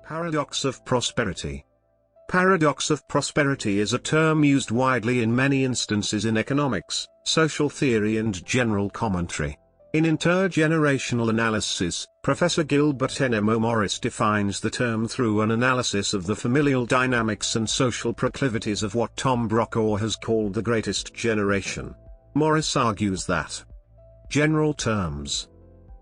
Paradox of prosperity. Paradox of prosperity is a term used widely in many instances in economics, social theory and general commentary. In intergenerational analysis, Professor Gilbert N. Morris defines the term through an analysis of the familial dynamics and social proclivities of what Tom Brokaw has called the greatest generation. Morris argues that general terms.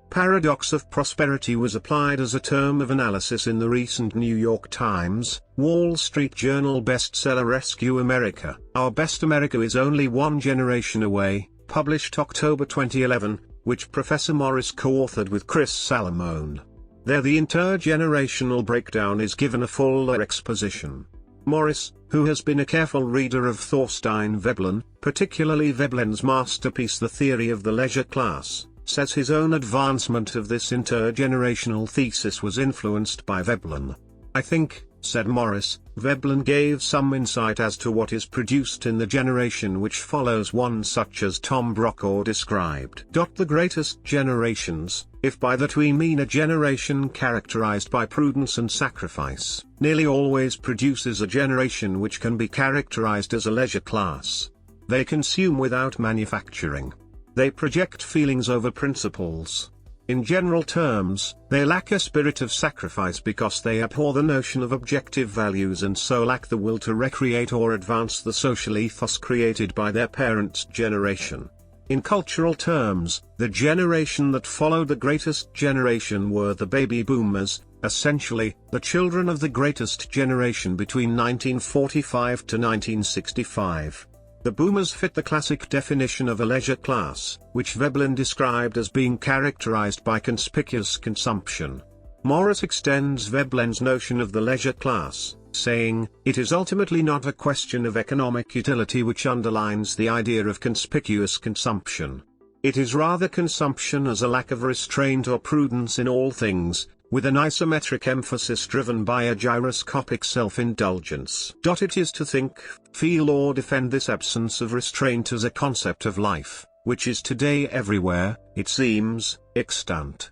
Paradox of prosperity was applied as a term of analysis in the recent New York Times, Wall Street Journal bestseller Rescue America. Our Best America is Only One Generation Away, published October 2011, which Professor Morris co-authored with Chris Salomone. There the intergenerational breakdown is given a fuller exposition. Morris, who has been a careful reader of Thorstein Veblen, particularly Veblen's masterpiece The Theory of the Leisure Class, says his own advancement of this intergenerational thesis was influenced by Veblen. I think, said Morris, Veblen gave some insight as to what is produced in the generation which follows, one such as Tom Brokaw described. The greatest generations, if by that we mean a generation characterized by prudence and sacrifice, nearly always produces a generation which can be characterized as a leisure class. They consume without manufacturing. They project feelings over principles. In general terms, they lack a spirit of sacrifice because they abhor the notion of objective values and so lack the will to recreate or advance the social ethos created by their parents' generation. In cultural terms, the generation that followed the greatest generation were the baby boomers, essentially, the children of the greatest generation between 1945 to 1965. The boomers fit the classic definition of a leisure class, which Veblen described as being characterized by conspicuous consumption. Morris extends Veblen's notion of the leisure class, saying, it is ultimately not a question of economic utility which underlines the idea of conspicuous consumption. It is rather consumption as a lack of restraint or prudence in all things, with an isometric emphasis driven by a gyroscopic self-indulgence. It is to think, feel or defend this absence of restraint as a concept of life, which is today everywhere, it seems, extant.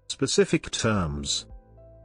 Specific terms.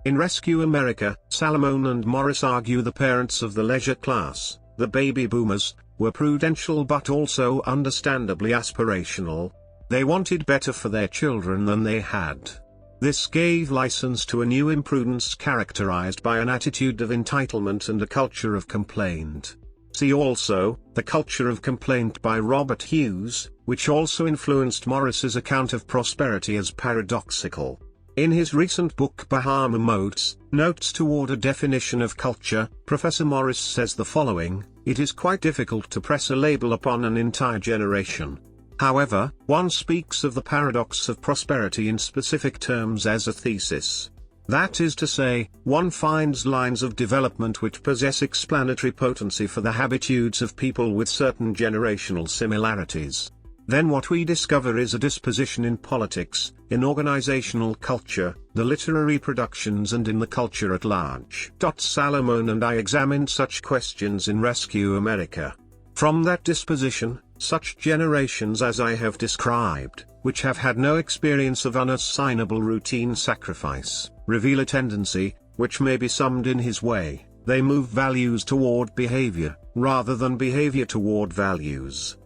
In Rescue America, Salomone and Morris argue the parents of the leisure class, the baby boomers, were prudential but also understandably aspirational. They wanted better for their children than they had. This gave license to a new imprudence characterized by an attitude of entitlement and a culture of complaint. See also, The Culture of Complaint by Robert Hughes, which also influenced Morris's account of prosperity as paradoxical. In his recent book Bahama Modes, Notes Toward a Definition of Culture, Professor Morris says the following: it is quite difficult to press a label upon an entire generation. However, one speaks of the paradox of prosperity in specific terms as a thesis. That is to say, one finds lines of development which possess explanatory potency for the habitudes of people with certain generational similarities. Then what we discover is a disposition in politics, in organizational culture, the literary productions and in the culture at large. Salomone and I examined such questions in Rescue America. From that disposition, such generations as I have described, which have had no experience of unassignable routine sacrifice, reveal a tendency, which may be summed in his way: they move values toward behavior, rather than behavior toward values.